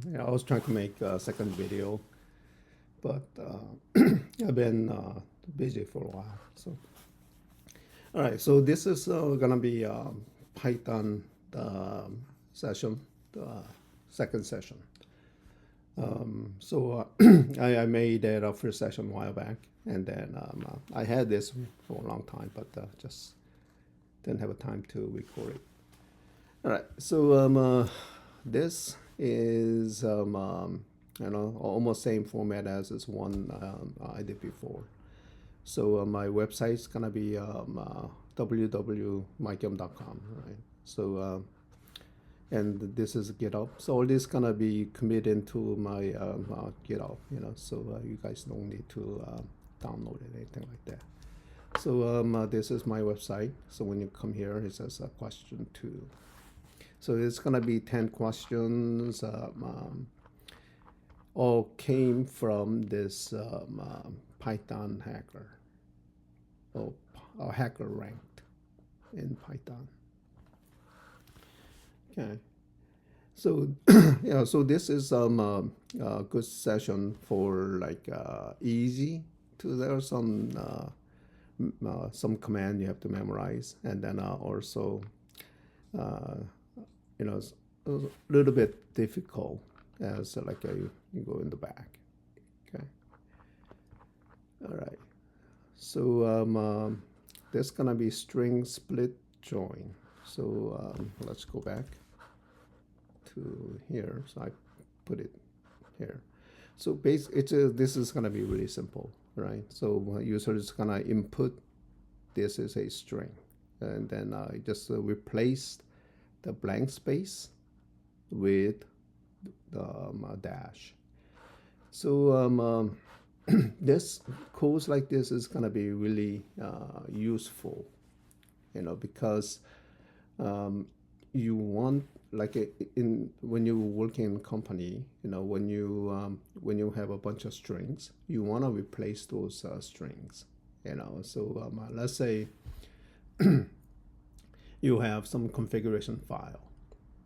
Yeah, I was trying to make a second video, but I've been busy for a while. So, all right. So this is gonna be Python session, the second session. I made that first session a while back, and then I had this for a long time, but just didn't have a time to record it. All right. This is almost same format as this one I did before. So my website's gonna be www.mygum.com, right? And this is GitHub. So all this gonna be committed into my GitHub, so you guys don't need to download it, anything like that. This is my website. So when you come here, it says question 2. So it's gonna be 10 questions. All came from this Python hacker, or a hacker ranked in Python. Okay. So so this is a good session for like easy to. There are some command you have to memorize, and then also it's a little bit difficult as like you go in the back. Okay. All right. So there's gonna be string split join. So let's go back to here. So I put it here. So this is gonna be really simple, right? So user is gonna input this is a string, and then I just replace the blank space with the dash. So this codes like this is gonna be really useful, because you want like when you work in company, when you have a bunch of strings, you want to replace those strings, So let's say you have some configuration file,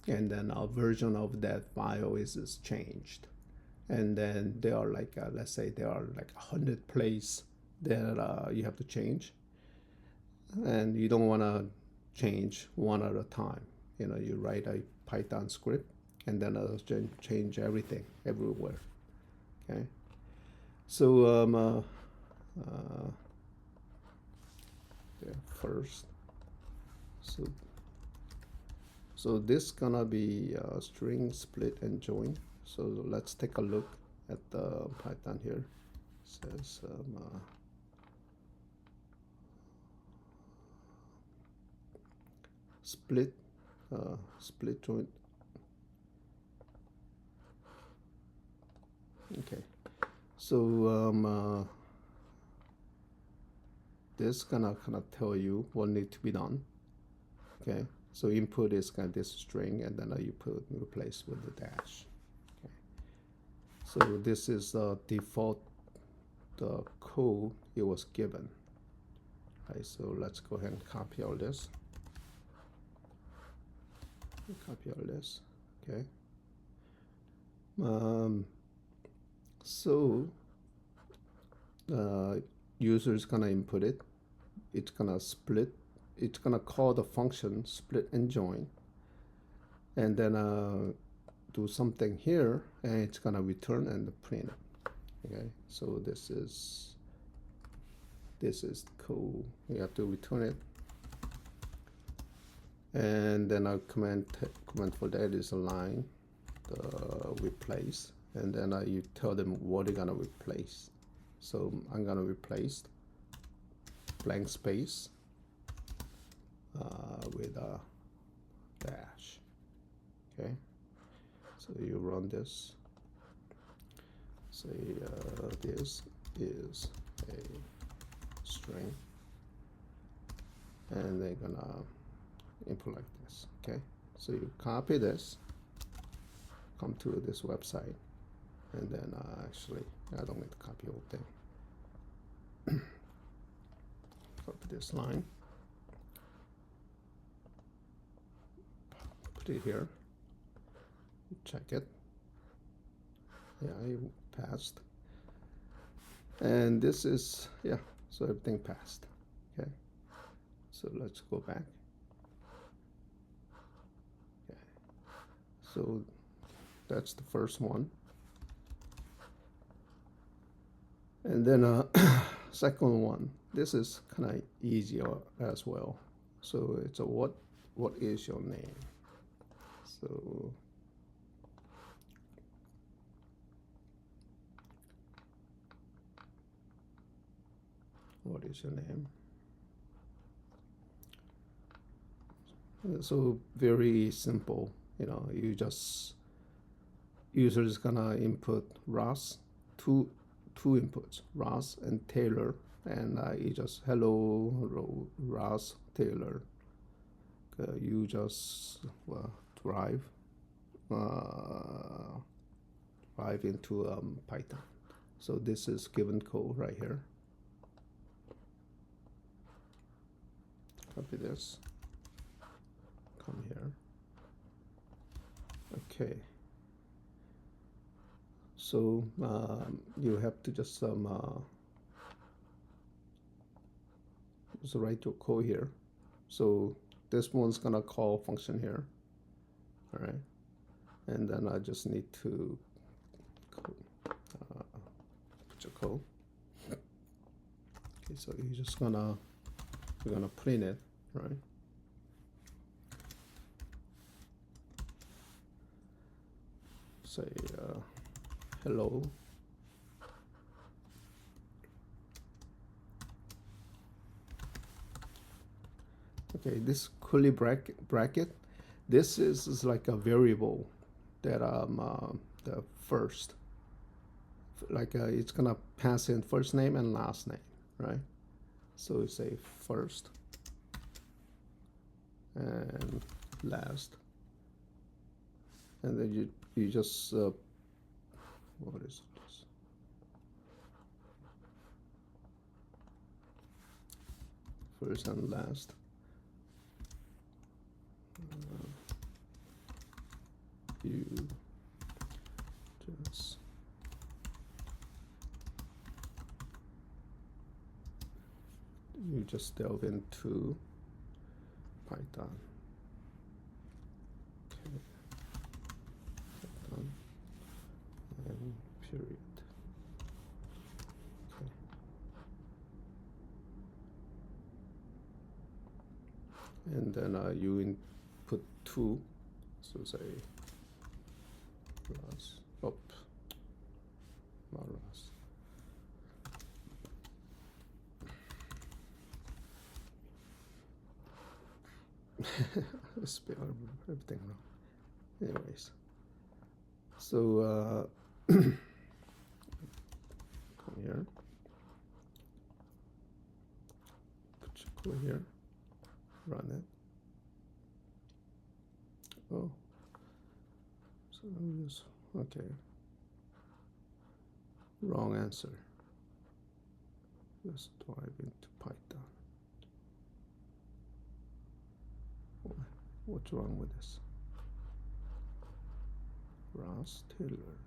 and then a version of that file is changed, and then there are like let's say there are like 100 places that you have to change, and you don't want to change one at a time. You write a Python script, and then change everything everywhere. Okay. So first, so this gonna be string split and join. So let's take a look at the Python here. It says split join. Okay. So this gonna tell you what need to be done. Okay. So input is kind of this string, and then you replace with the dash. Okay. So this is the default code it was given. Right. So let's go ahead and copy all this. Okay. So user is gonna input it. It's gonna split. It's gonna call the function split and join, and then do something here, and it's gonna return and print it. Okay. So this is code. We have to return it. And then our command for that is align the replace, and then you tell them what you're gonna replace. So I'm gonna replace blank space with a dash. Okay. So you run this. Say this is a string, and they're gonna input like this. Okay. So you copy this, come to this website, and then actually I don't need to copy the whole thing. Copy this line, put it here, check it, Yeah, I passed. And this is, yeah, so everything passed. Okay, so let's go back. Okay, so that's the first one. And then second one, this is kind of easier as well. So it's a what is your name? So what is your name? So very simple, you just user is gonna input Ross, two inputs, Ross and Taylor, and you just hello Ross Taylor. You just drive uh, drive into Python. So this is given code right here. Copy this. Come here. Okay. So you have to just write your code here. So this one's gonna call function here. All right. And then I just need to put your code. Okay, so you're gonna print it, right? Say hello. Okay, this curly bracket, this is like a variable that the first, like it's gonna pass in first name and last name, right? So we say first and last, and then you just what is this? First and last. You just delve into Python. Okay. Python and period. Okay. And then you input 2, so say Ross, not Ross. I spell everything wrong. Anyways, so come here, put your code here, run it. Oh, so just okay. Wrong answer. Let's dive into Python. What's wrong with this? Ross Taylor.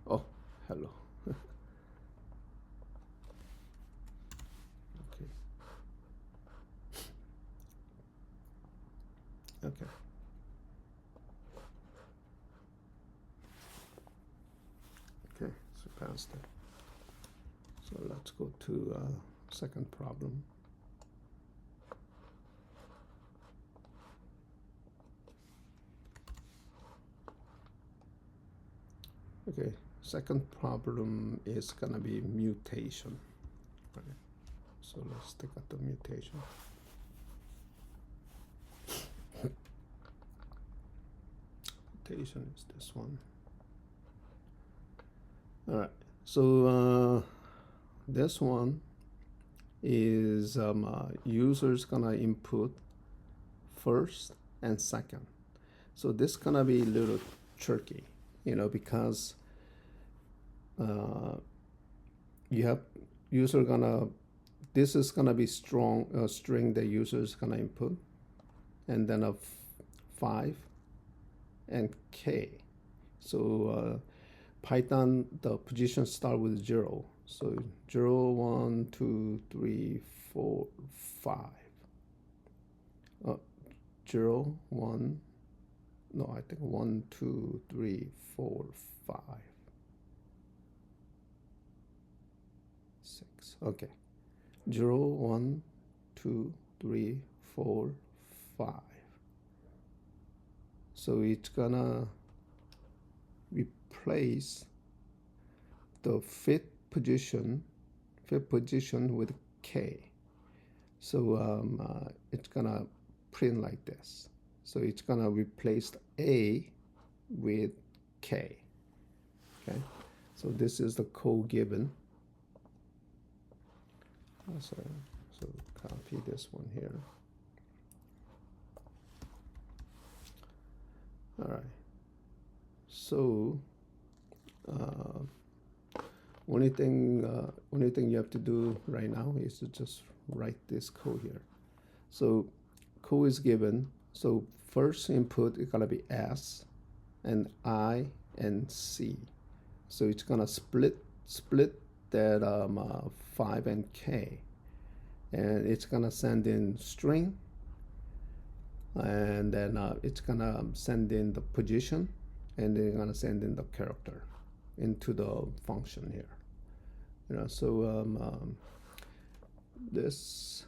Oh, hello. Okay. Okay. Okay, so passed it. So let's go to second problem. Okay, second problem is gonna be mutation. Right. So let's take out the mutation. Mutation is this one. All right. So this one is users gonna input first and second. So this gonna be a little tricky, because you have user gonna, this is gonna be strong string that user is gonna input, and then a 5 and k. So Python, the position start with 0. So 0, 1, 2, 3, 4, 5. 0, 1, no, I think 1, 2, 3, 4, 5, 6. Okay. 0, 1, 2, 3, 4, 5. So it's gonna replace the fifth position with K. So it's gonna print like this. So it's gonna replace A with K. Okay. So this is the code given. So copy this one here. All right. So only thing you have to do right now is to just write this code here. So code is given. So first input is gonna be S, and I and C. So it's gonna split that 5 and K, and it's gonna send in string, and then it's gonna send in the position, and then gonna send in the character into the function here. So this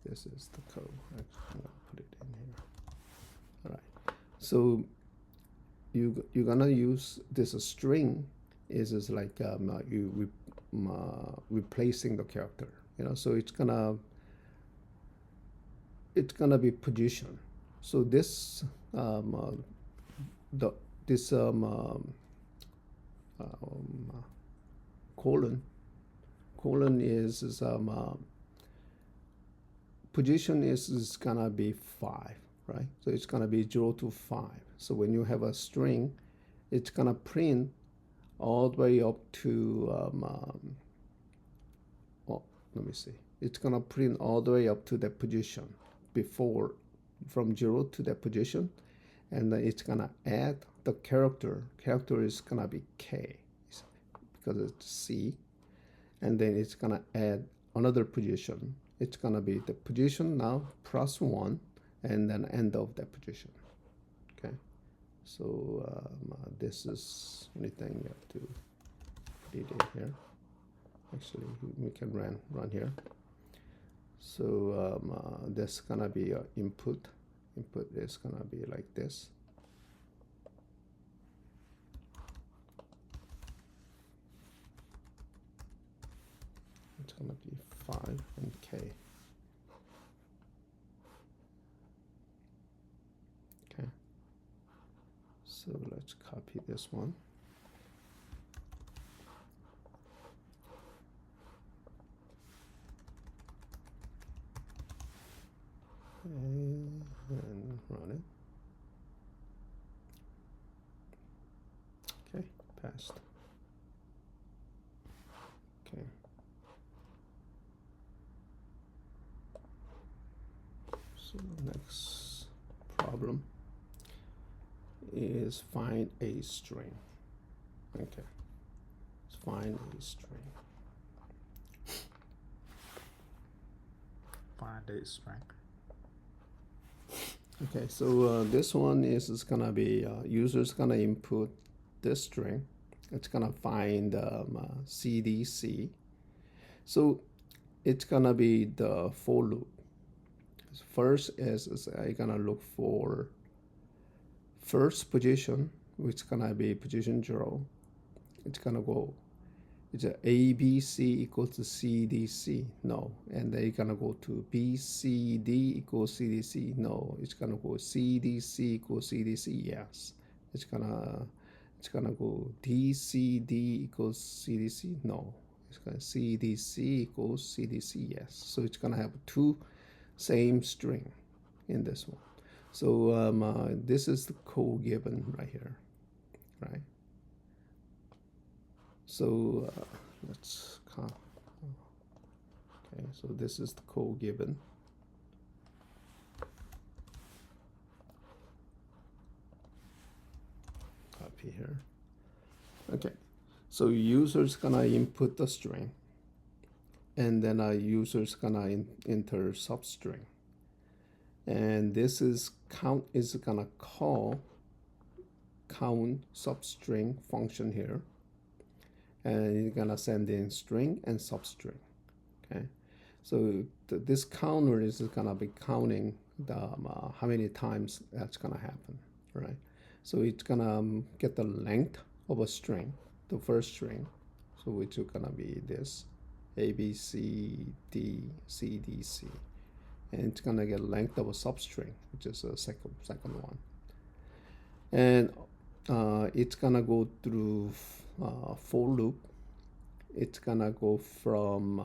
is the code. I'm gonna put it in here. All right. So you're gonna use this string is like replacing the character. So it's gonna be position. So this colon is position is gonna be 5, right? So it's gonna be 0 to 5. So when you have a string, it's gonna print all the way up to let me see. It's gonna print all the way up to the position before, from 0 to that position, and then it's gonna add the character. Character is gonna be K because it's C, and then it's gonna add another position. It's gonna be the position now plus 1, and then end of that position. Okay, so this is only thing you have to put it in here. Actually, we can run here. So this gonna be input. Input is gonna be like this. It's gonna be 5 and K. Okay. So let's copy this one. And run it. Okay, passed. Okay. So next problem is find a string. Okay, let's find a string. Find a string. Okay, so this one is gonna be user's gonna input this string. It's gonna find CDC. So it's gonna be the for loop. First is I'm gonna look for first position, which is gonna be position 0. It's gonna go. It's a ABC equals to CDC, no. And then you're gonna go to BCD equals CDC, no. It's gonna go CDC equals CDC, yes. It's gonna go DCD equals CDC, no. It's gonna CDC equals CDC, yes. So it's gonna have two same string in this one. So this is the code given right here, right? So let's okay, so this is the code given. Copy here. Okay, so user's gonna input the string, and then a user's gonna enter substring, and this is count is gonna call count substring function here, and you're gonna send in string and substring. Okay, so this counter is gonna be counting the how many times that's gonna happen, right? So it's gonna get the length of a string, the first string, so which is gonna be this A B C D C D C, and it's gonna get length of a substring, which is the second one, and it's gonna go through for loop. It's gonna go from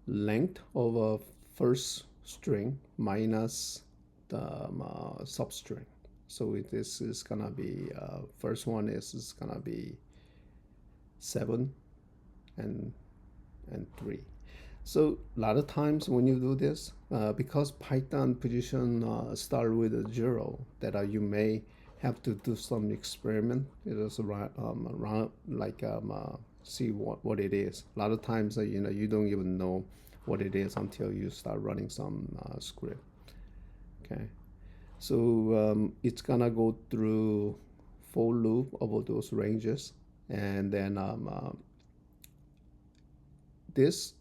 length of a first string minus the substring. So this is gonna be first one is gonna be 7 and 3. So a lot of times when you do this, because Python position start with a 0, that you may have to do some experiment. It is around like see what it is. A lot of times you don't even know what it is until you start running some script. Okay, so it's gonna go through for loop of those ranges, and then this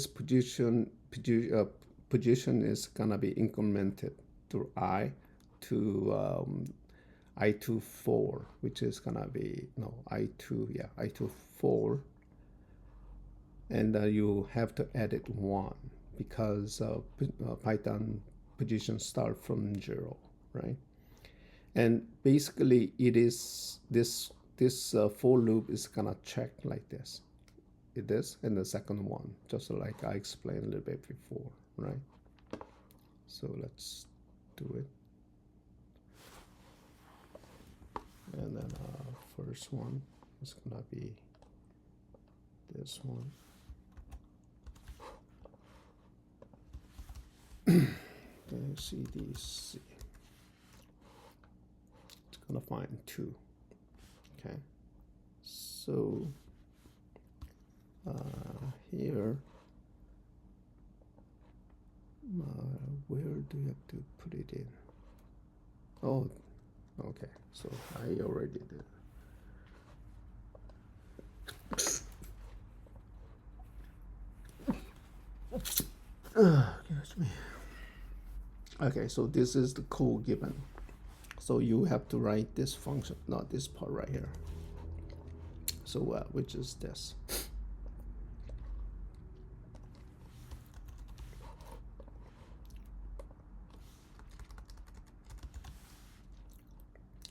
position is gonna be incremented through I to 4, which is gonna be I to 4, and you have to edit 1 because Python position start from 0, right? And basically it is this for loop is gonna check like this. It is, and the second one, just like I explained a little bit before, right? So let's do it. And then first one is gonna be this one. CDC. It's gonna find 2. Okay. So here, where do you have to put it in? Oh, okay. So I already did. Excuse me. Okay, so this is the code given. So you have to write this function, not this part right here. So which is this.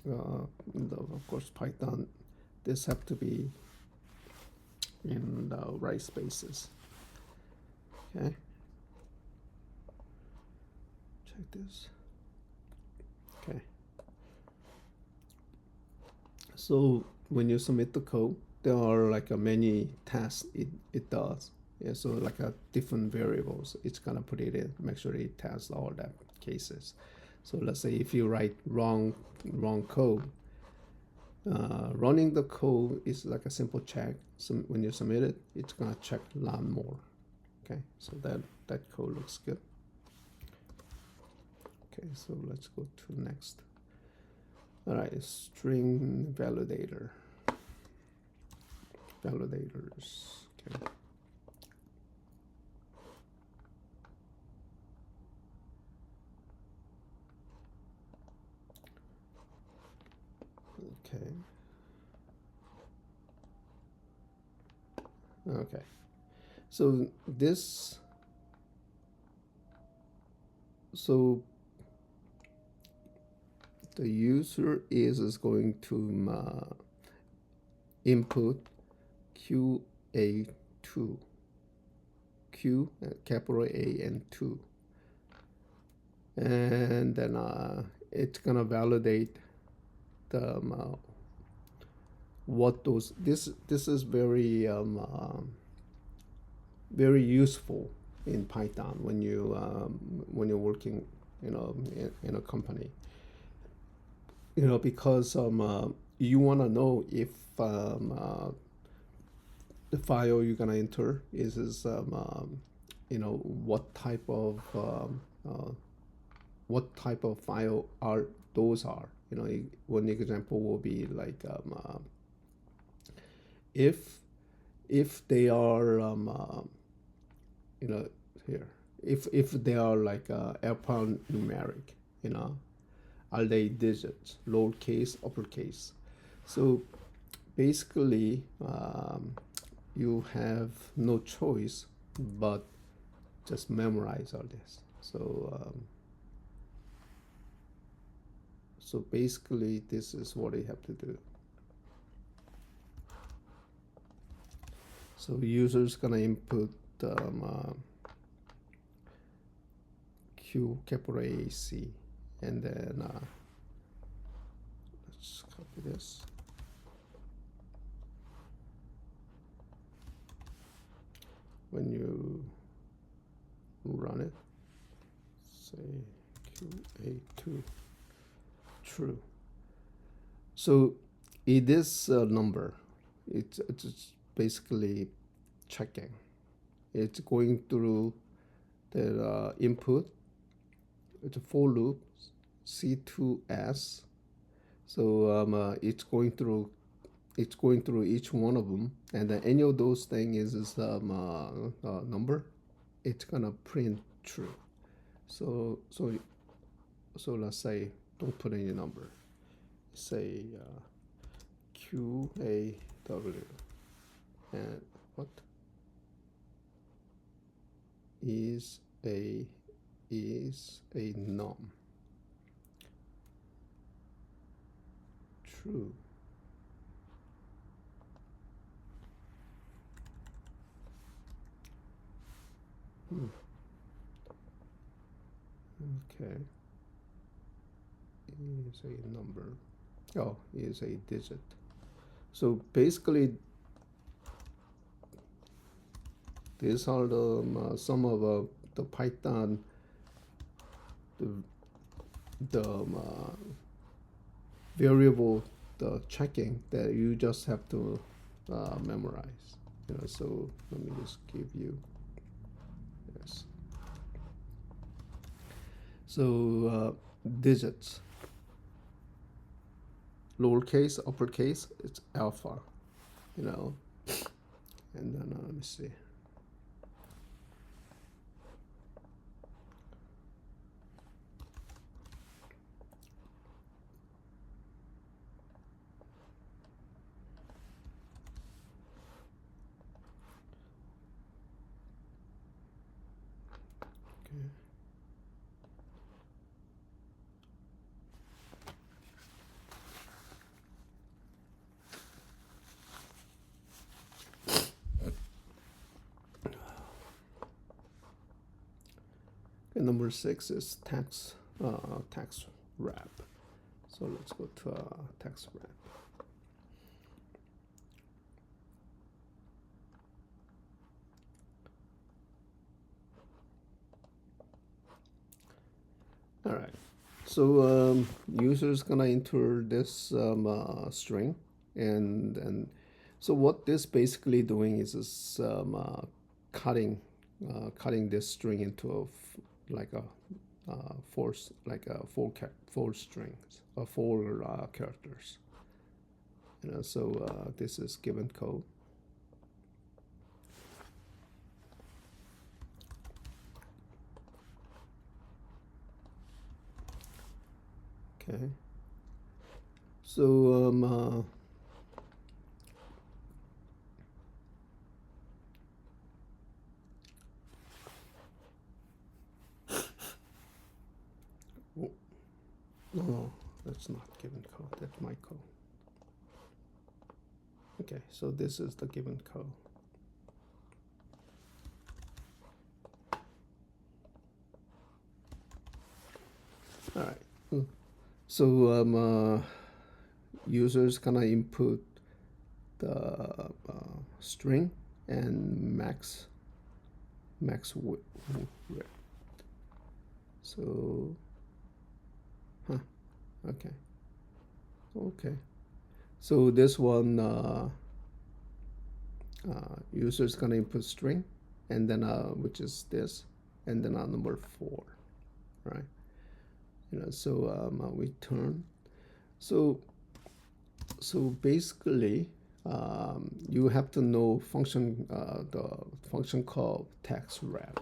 Of course, Python, this have to be in the right spaces. Okay. Check this. Okay. So when you submit the code, there are like many tasks it does. Yeah, so like different variables, it's gonna put it in, make sure it tests all that cases. So let's say if you write wrong code, running the code is like a simple check. So when you submit it, it's gonna check a lot more. Okay, so that code looks good. Okay, so let's go to next. All right, string validators. Okay. Okay. So this. So the user is going to input QA2, Q capital A and 2, and then it's gonna validate the what those this is very very useful in Python when you're working in a company, because you want to know if the file you're gonna enter uh, what type of file are those are. One example will be like if they are you know here if they are like alphanumeric, you know, are they digits, lowercase, uppercase? So basically, you have no choice but just memorize all this. So basically, this is what you have to do. So user's gonna input Q capital A C, and then let's copy this. When you run it, say QA2 true. So it is a number. It's basically checking. It's going through the input. It's a for loop, C2S. So it's going through each one of them, and then any of those things is number. It's gonna print true. So let's say don't put any number. Say QAW, and what is a num. True. Okay. Is a number. Oh, is a digit. So basically, these are some of the Python the variable the checking that you just have to memorize. So let me just give you this. So digits, lowercase, uppercase, it's alpha, and then let me see. Okay. And number 6 is tax wrap. So let's go to tax wrap. All right. So user's gonna enter this string, and so what this basically doing is cutting this string into like a four strings or four characters. So this is given code. Okay. So no, that's not given code. That's my code. Okay, so this is the given code. All right. So users gonna input the string and max width. So, okay. So this one, user is gonna input string, and then which is this, and then number 4, right? So we turn. So basically, you have to know the function called text wrap.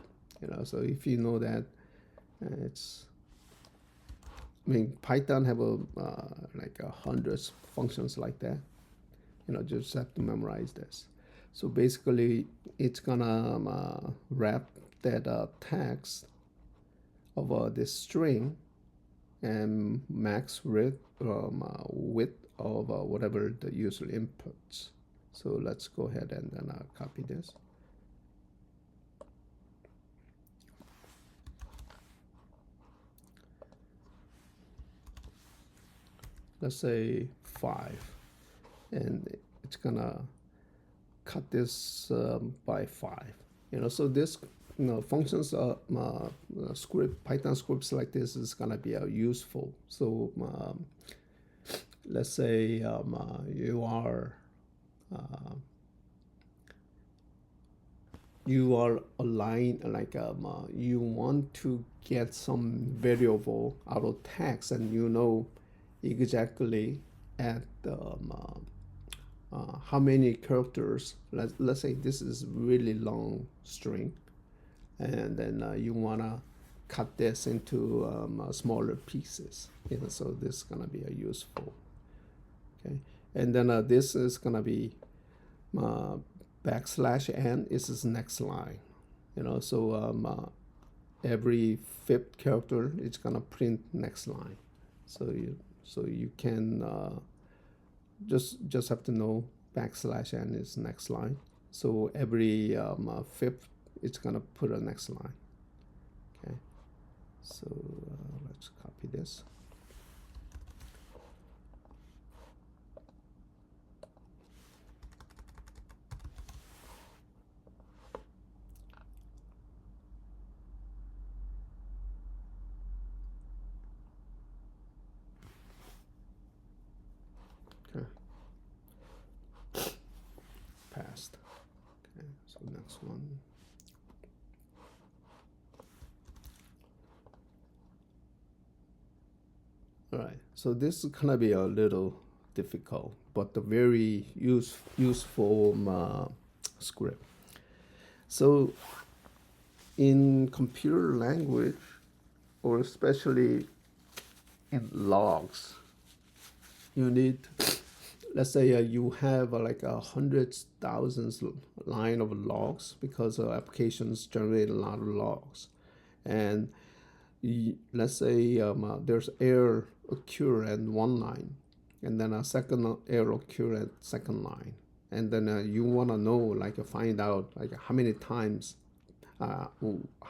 So if you know that, it's. I mean, Python have like hundreds functions like that. Just have to memorize this. So basically, it's gonna wrap that text of this string and max width of whatever the user inputs. So let's go ahead and then copy this. Let's say 5, and it's gonna cut this by 5. So this functions script, Python scripts like this is gonna be useful. So let's say you are aligned, like you want to get some variable out of text, and exactly at how many characters. Let's say this is really long string, and then you want to cut this into smaller pieces. So this is going to be useful. Okay, and then this is going to be \n is this next line. So every 5th character it's going to print next line. So you can just have to know \n is next line. So every 5th it's gonna put a next line. Okay, so let's copy this. Okay, passed. Okay, so next one. All right, so this is gonna be a little difficult, but a very useful script. So in computer language, or especially in logs, you need, let's say you have like hundreds, thousands line of logs, because applications generate a lot of logs. And let's say there's error occur at one line, and then a second error occur at second line, and then you want to know, like find out like how many times, how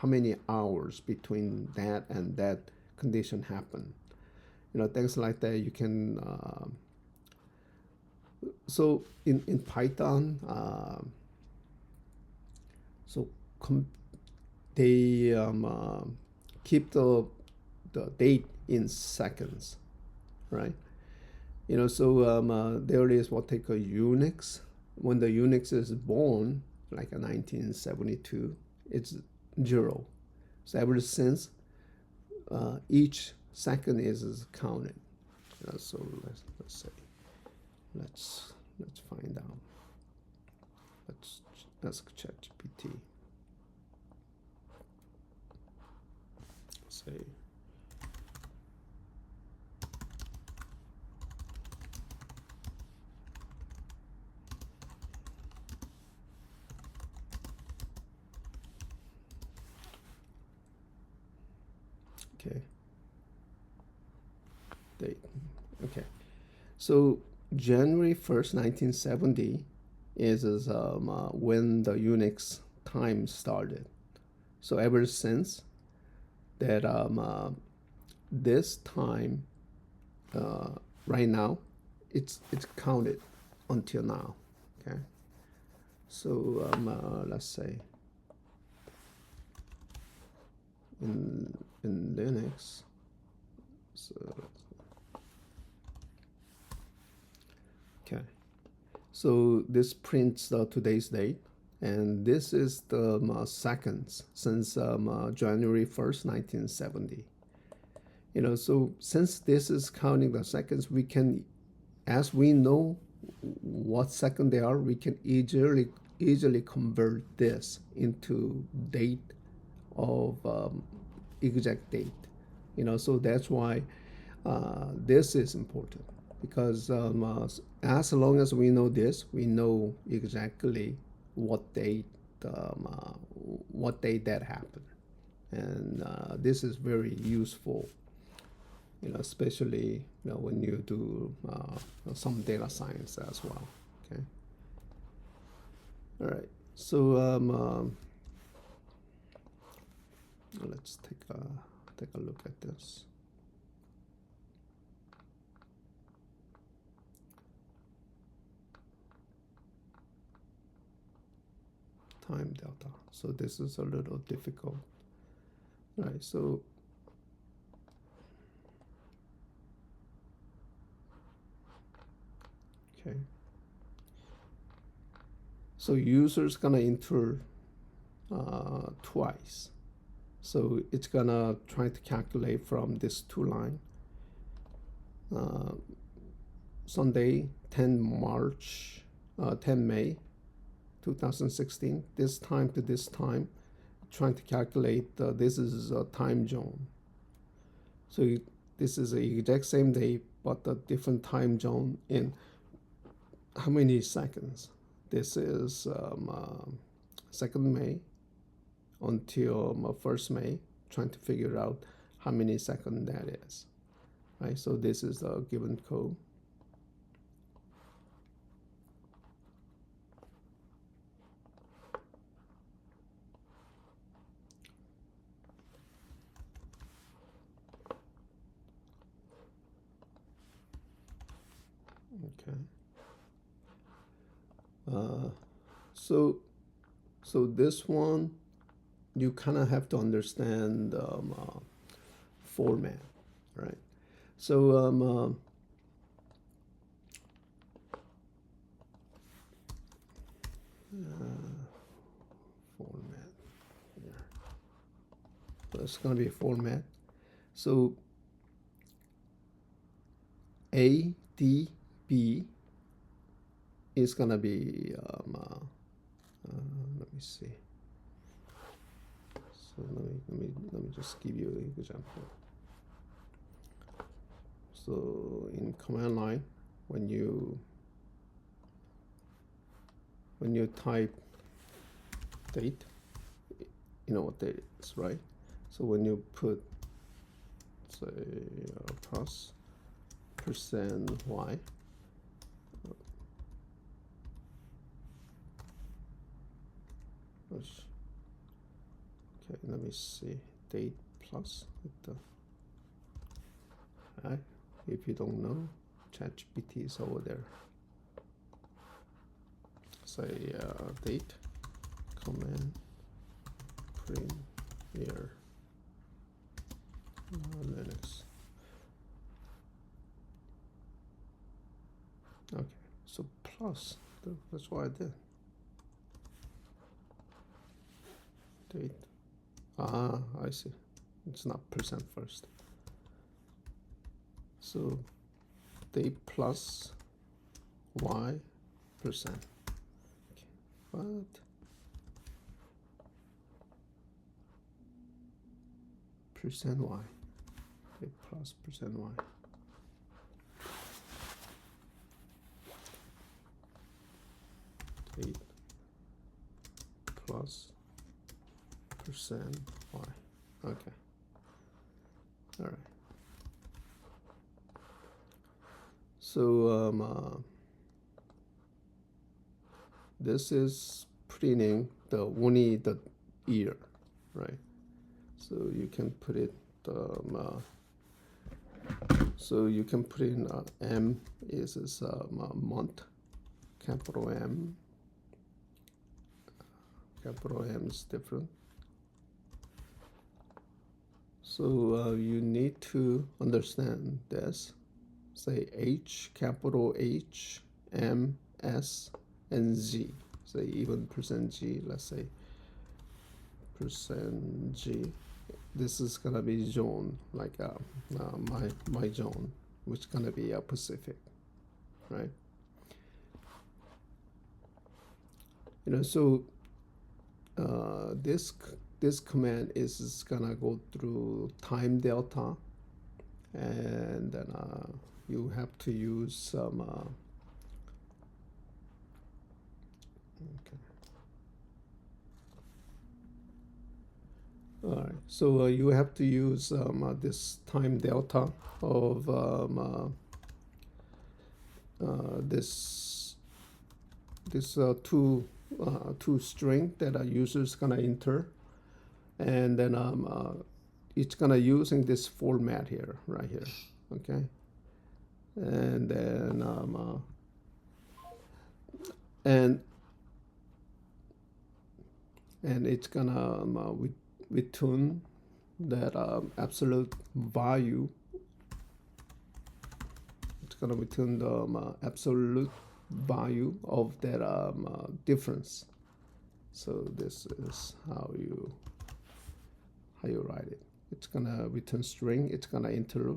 many hours between that and that condition happen. Things like that you can. So in Python, so they keep the date in seconds, right? So there is what they call Unix. When the Unix is born, like in 1972, it's 0. So ever since, each second is counted. So let's say, let's find out. Let's ask ChatGPT. Say. Okay. Date. Okay. So January 1st, 1970 is when the Unix time started. So ever since that, this time, right now, it's counted until now. Okay. So let's say in Linux. So So this prints today's date, and this is the seconds since January 1st, 1970. So since this is counting the seconds, we can, as we know what second they are, we can easily convert this into date of exact date. So that's why this is important, because as long as we know this, we know exactly what date that happened, and this is very useful, especially when you do some data science as well. Okay. All right. So let's take a look at this. Time delta. So this is a little difficult. All right. So okay. So user's gonna enter twice. So it's gonna try to calculate from this two line. Sunday, 10 March, 10 May 2016, this time to this time, trying to calculate this is a time zone. So this is the exact same day, but a different time zone in how many seconds? This is 2nd May until 1st May, trying to figure out how many seconds that is. Right, so this is a given code. Okay. So this one, you kind of have to understand format, right? So format here. So it's going to be a format. So A, D, B is going to be, let me see. So let me just give you an example. So in command line, when you type date, you know what date is, right? So when you put, say, plus %y, okay, let me see, date plus if you don't know, ChatGPT is over there. Say date command premiere Linux. Okay, so plus, that's what I did. Date. I see. It's not percent first. So date plus y percent. Okay. What? Percent y. Date plus percent y. Date plus percent y. Okay. All right. So this is printing only the year, right? So you can put it so you can put in M is month, capital M. Capital M is different. So you need to understand this. Say H, capital H, M, S and Z. Say even percent G, let's say percent G. This is gonna be zone, like my zone, which is gonna be Pacific, right? So this command is gonna go through time delta, and then you have to use some. Okay. All right. So you have to use this time delta of this two string that a user is gonna enter, and then it's gonna using this format here, right here, okay, and then and it's gonna return that absolute value. It's gonna return the absolute value of that difference. So this is how you write it. It's gonna return string. It's gonna enter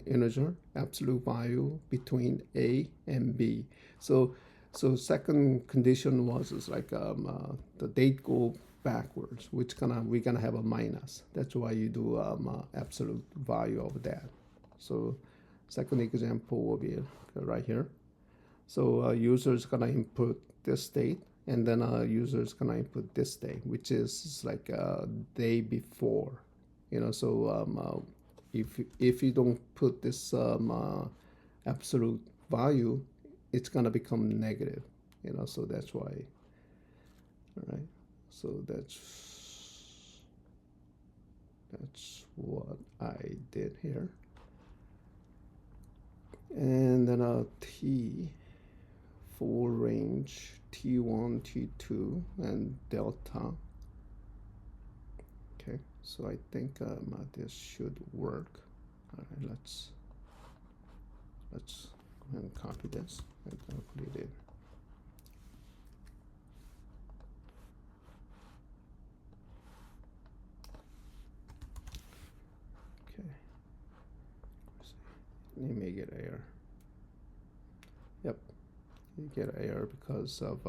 integer absolute value between A and B. So second condition was is like the date go backwards, which we're gonna have a minus. That's why you do absolute value of that. So second example will be right here. So user is gonna input this date, and then user is gonna input this date, which is like a day before. So if you don't put this absolute value, it's gonna become negative. So that's why. All right. So that's what I did here. And then T for range T1, T2, and delta. Okay, so I think this should work. All right, let's go ahead and copy this and put it in. Okay, you may get error. Yep, you get error because of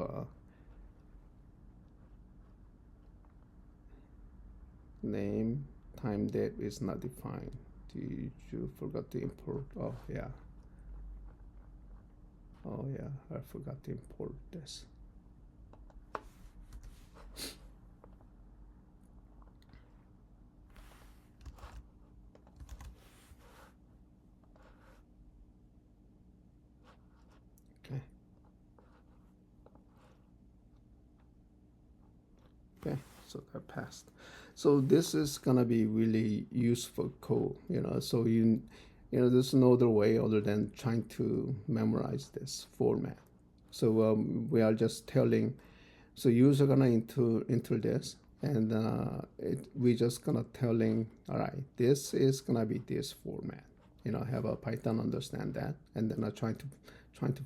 name time date is not defined. Did you forgot to import? Oh yeah. Oh yeah, I forgot to import this. Okay. Okay, so that passed. So this is gonna be really useful code, so there's no other way other than trying to memorize this format. So we are just telling, so user gonna enter this, and we just gonna telling, all right, this is gonna be this format. Have a Python understand that, and then trying to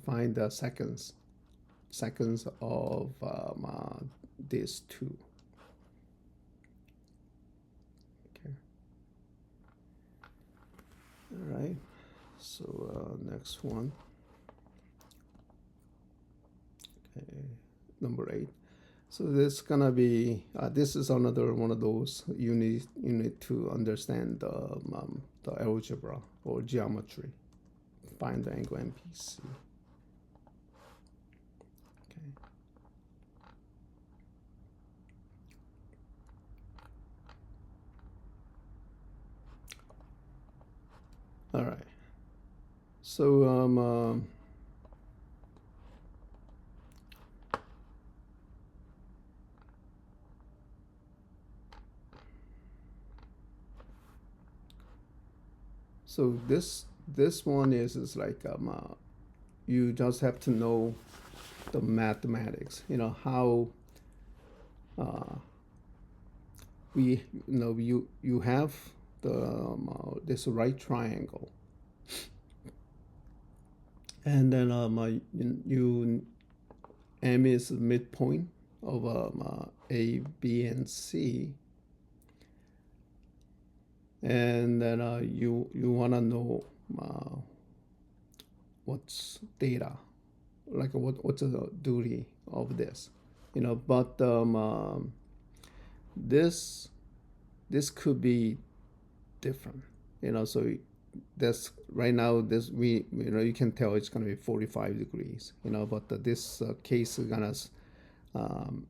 find the seconds of these two. Okay. All right. So next one. Okay. Number 8. So this gonna be this is another one of those you need to understand the algebra or geometry. Find the angle MPC. Okay. All right. So so this one is like you just have to know the mathematics. How you have the this right triangle, And then you M is midpoint of A, B, and C, and then you wanna know what's data, like what's the duty of this, But this could be different, So that's right now. This we you can tell it's gonna be 45 degrees, But this case is gonna um,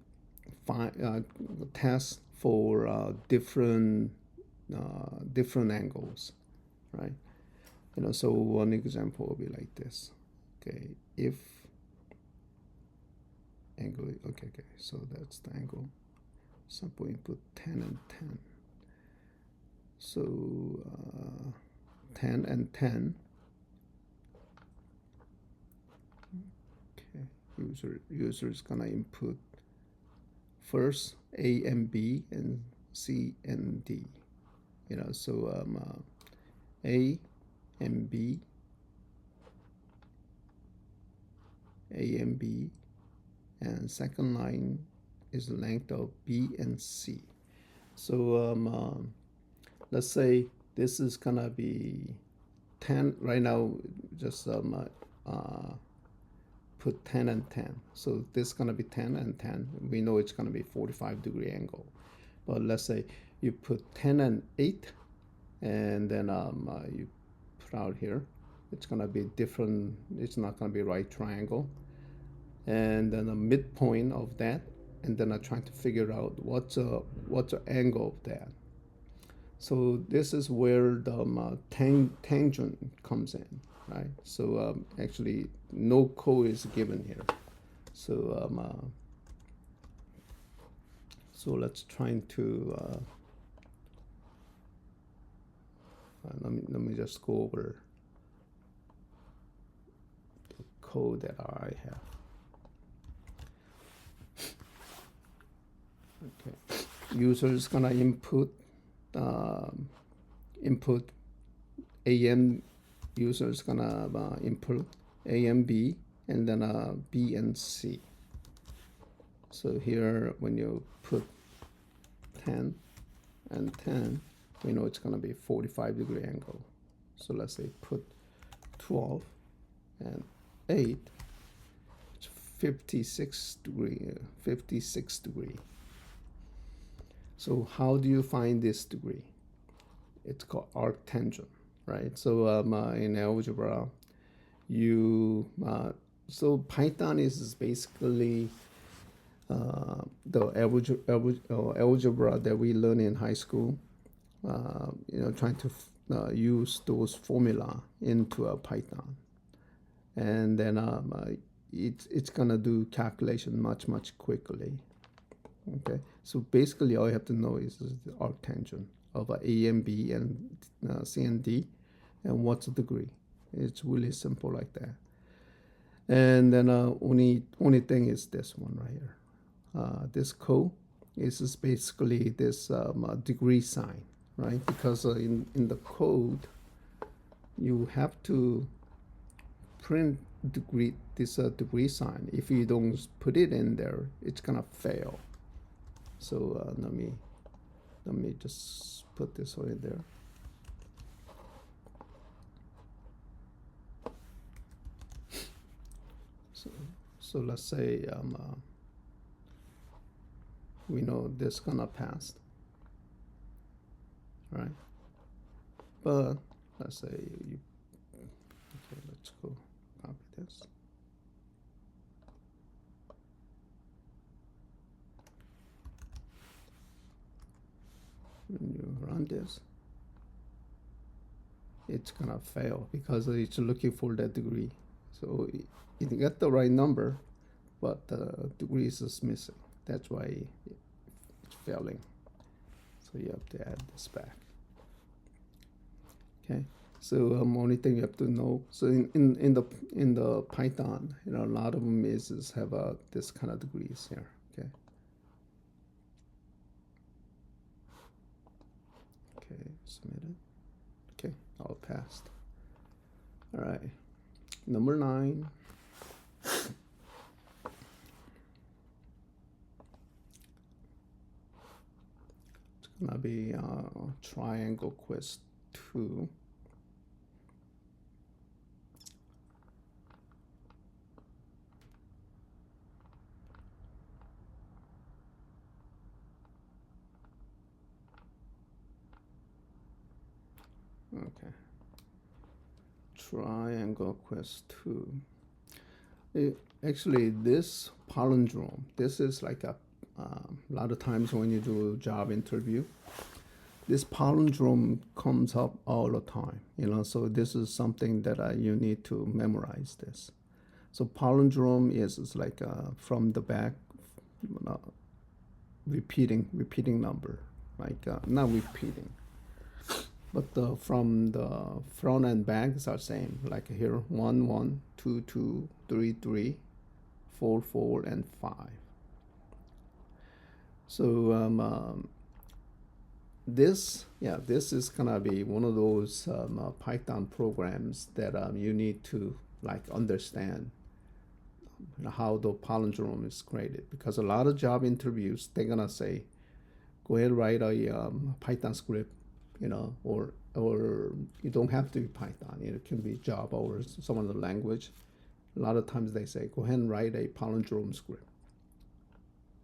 test for different angles, right? So one example will be like this. Okay, if angle, okay, so that's the angle. Sample input 10 and 10. So 10 and 10. Okay, user is gonna input first A and B and C and D. So A and B, A and B, and second line is the length of B and C. So let's say this is gonna be 10 right now. Just put 10 and 10. So this is gonna be 10 and 10. We know it's gonna be 45-degree angle. But let's say you put 10 and 8, and then you put out here. It's gonna be different. It's not gonna be right triangle. And then the midpoint of that, and then I'm trying to figure out what's the angle of that. So this is where the tangent comes in, right? So actually, no code is given here. So so let's try to let me just go over the code that I have. Okay, user is gonna input AM. User is gonna input A and B, and then B and C. So here, when you put 10 and 10, we know it's gonna be 45-degree angle. So let's say put 12 and 8, it's 56 degree. So how do you find this degree? It's called arctangent, right? So in algebra, so Python is basically the algebra that we learn in high school. Trying to use those formula into a Python, and then it's gonna do calculation much quickly. Okay, so basically all you have to know is the arctangent of A and B and C and D, and what's the degree. It's really simple like that. And then only thing is this one right here. This code is basically this degree sign, right? Because in the code you have to print this degree sign. If you don't put it in there, it's gonna fail. So let me just put this one in there. So let's say we know this gonna pass, right? But let's say okay, let's go copy this. When you run this, it's gonna fail because it's looking for that degree. So it got the right number, but the degree is missing. That's why it's failing. So you have to add this back. Okay. So only thing you have to know. So in the Python, a lot of them is have this kind of degrees here. Okay. Okay, submitted. Okay, all passed. All right. Number 9. It's gonna be triangle quiz 2. Okay. Triangle quiz 2. Actually, this palindrome, this is like a lot of times when you do a job interview, this palindrome comes up all the time, so this is something that you need to memorize this. So palindrome is like from the back, repeating number, like not repeating, but from the front and back is the same. Like here, 1 1, 2 2, 3 3, 4 4, and 5. So this is gonna be one of those Python programs that you need to like understand how the palindrome is created, because a lot of job interviews they're gonna say, go ahead and write a Python script, or you don't have to be Python. It can be Java or some other language. A lot of times they say, go ahead and write a palindrome script,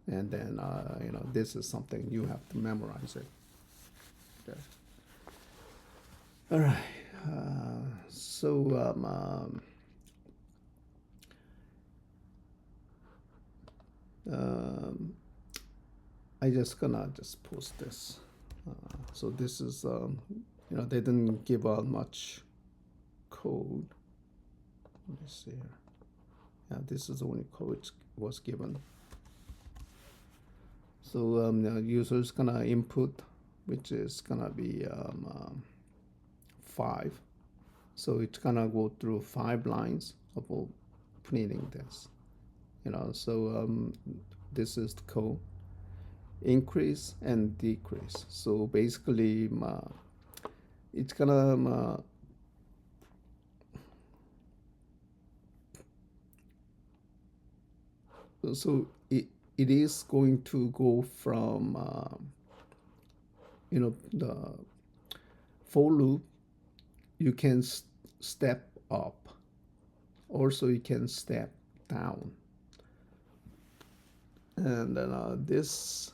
and then this is something you have to memorize it. Okay. All right. I just gonna post this. So this is they didn't give out much code. Let me see here. Yeah, this is the only code was given. So the user is gonna input, which is gonna be 5. So it's gonna go through 5 lines of printing this. So this is the code. Increase and decrease. So basically, it's gonna so it is going to go from the for loop. You can step up, also you can step down, and then this,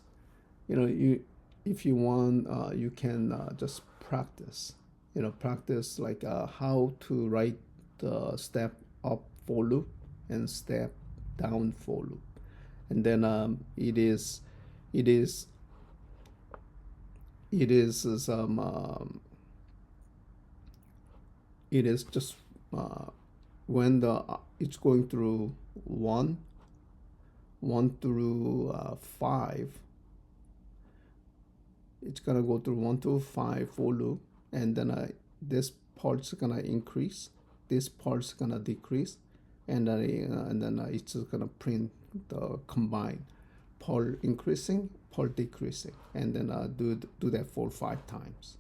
you if you want, you can just practice like how to write the step up for loop and step down for loop, and then it is some it is just when it's going through 1 through 5. It's gonna go through 1 through 5 for loop, and then this part's gonna increase, this part's gonna decrease, and then it's gonna print the combined part increasing, part decreasing, and then do that for 5 times.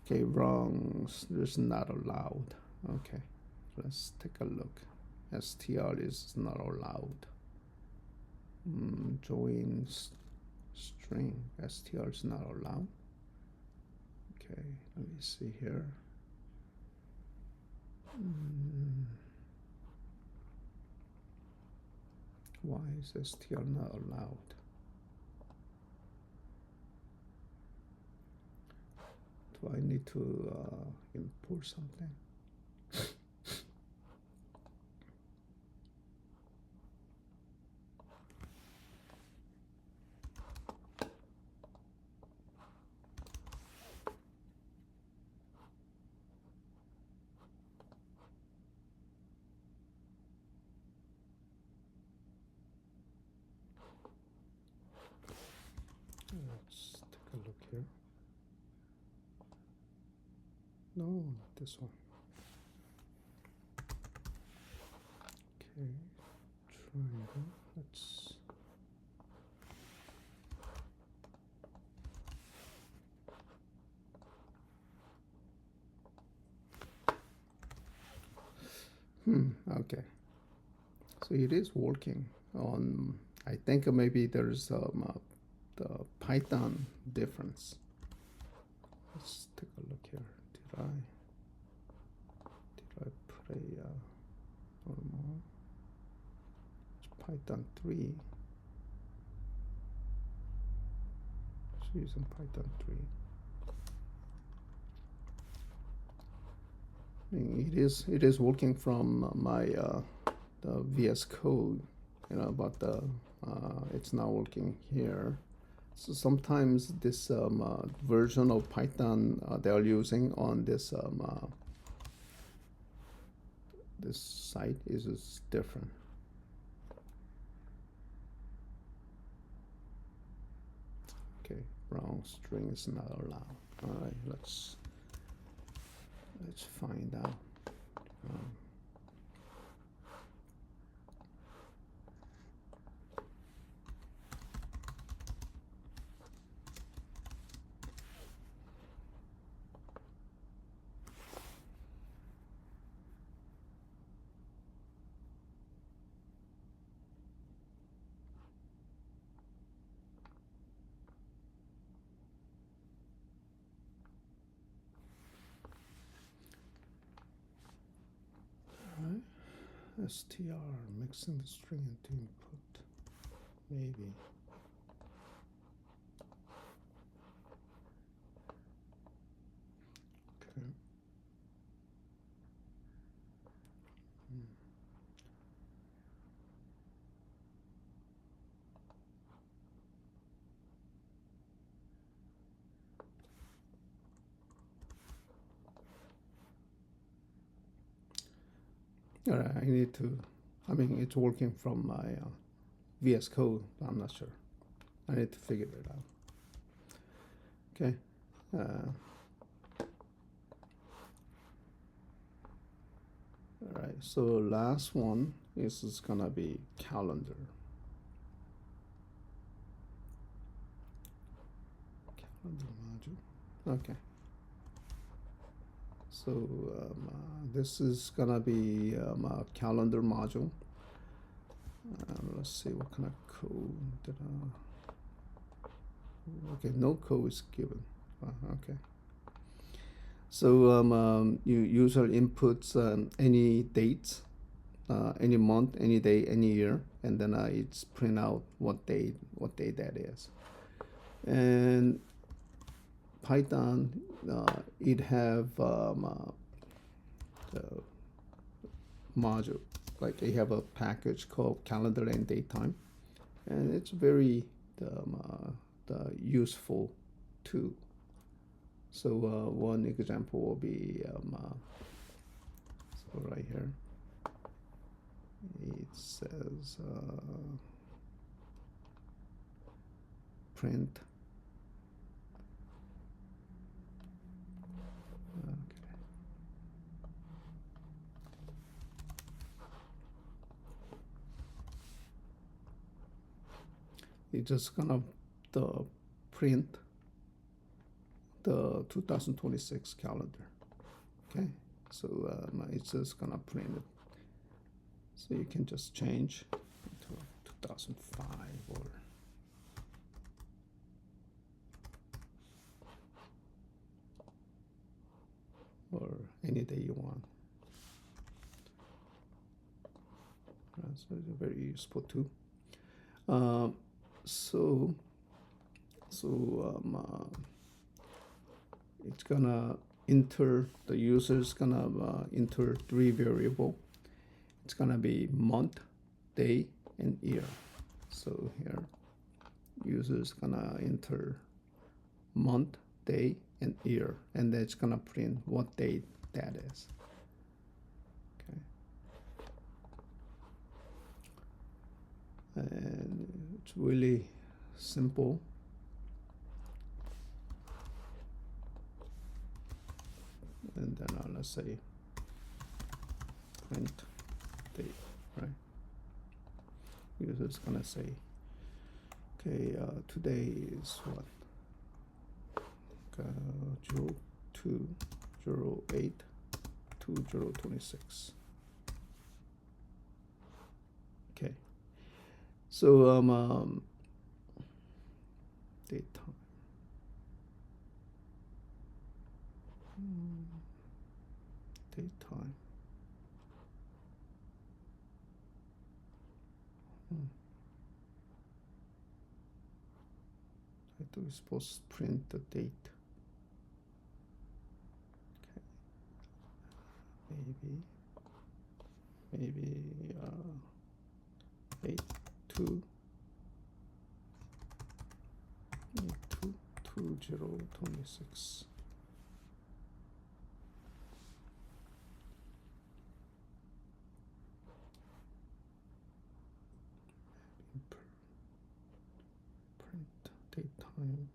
Okay, wrong. There's not allowed. Okay, let's take a look. str is not allowed. Join string. str is not allowed. Okay, let me see here. Why is str not allowed? Do I need to import something? Let's take a look here. No, not this one. Okay, triangle. Let's Okay. So it is working on, I think maybe there's the Python difference. Let's take a look here. Did I put a one more? It's Python 3. It's using Python 3. It is working from my the VS Code, but it's not working here. So sometimes this version of Python they are using on this this site is different. Okay, wrong string is not allowed. All right, let's find out. str mixing the string into input, maybe. Okay. All right, I need to, it's working from my VS Code, but I'm not sure. I need to figure it out. Okay. All right, so last one is gonna be calendar. Calendar module. Okay. So this is gonna be a calendar module. Let's see what kind of code did okay, no code is given. Okay. So user inputs any dates, any month, any day, any year, and then it's print out what day that is. And Python, it have the module, like they have a package called calendar and datetime, and it's very the useful tool. So one example will be so right here it says print. Okay. It's just gonna print the 2026 calendar. Okay, so it's just gonna print it. So you can just change to 2005 or any day you want. So it's a very useful tool. It's gonna enter, the user's gonna enter 3 variable. It's gonna be month, day, and year. So here, user's gonna enter month, day, and year, and then it's gonna print what date that is. Okay. And it's really simple. And then let's say print date, right? User's gonna say, okay, today is what? 02/08/2026. So daytime. Daytime. I do supposed to print the date. Okay. Maybe 8/2/2026. Print daytime,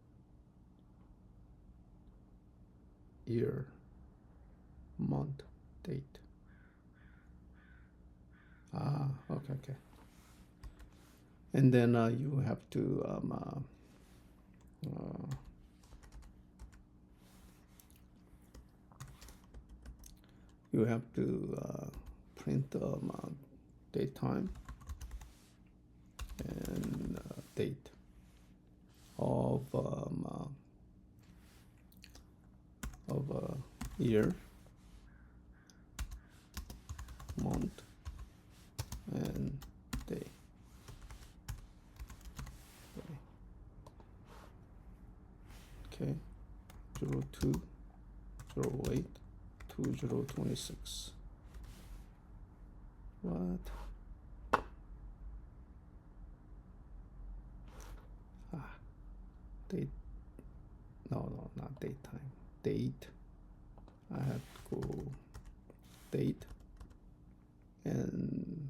year, month, date. Okay. And then you have to print daytime and date of year, month, and day. Okay, 02/08/2026. What? Date. No, not daytime. Date. I have to go date and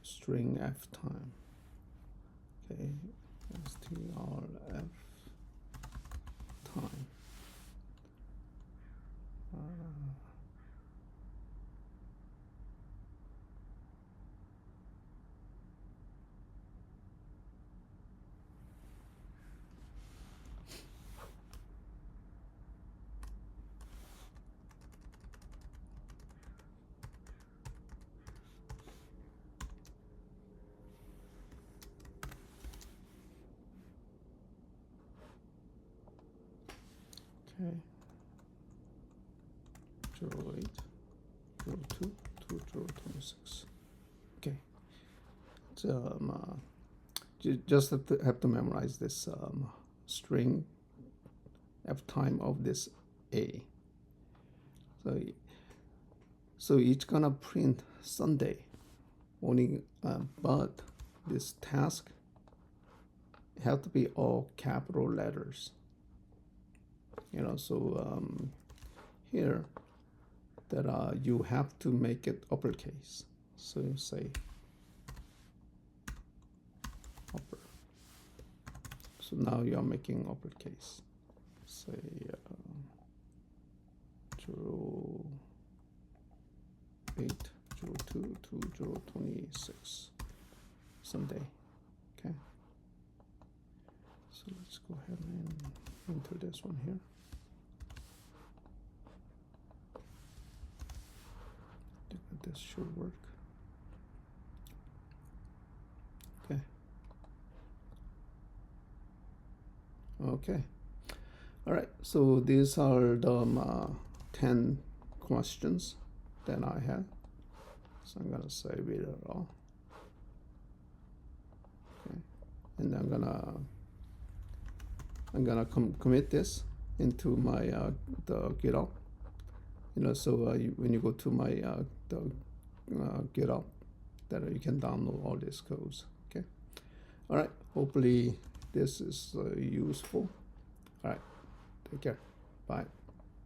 string F time. Okay, strf time. Okay. 08/02/2026. Okay. So just have to memorize this string F time of this A. So it's gonna print Sunday only, but this task have to be all capital letters. So here that you have to make it uppercase. So you say upper. So now you are making uppercase. Say 08/02/2026 Sunday. Okay. So let's go ahead and enter this one here. This should work. Okay. All right. So these are the 10 questions that I had. So I'm gonna save it all. Okay. And I'm gonna commit this into my the GitHub. So when you go to my the GitHub, that you can download all these codes. Okay. All right. Hopefully this is useful. All right. Take care. Bye.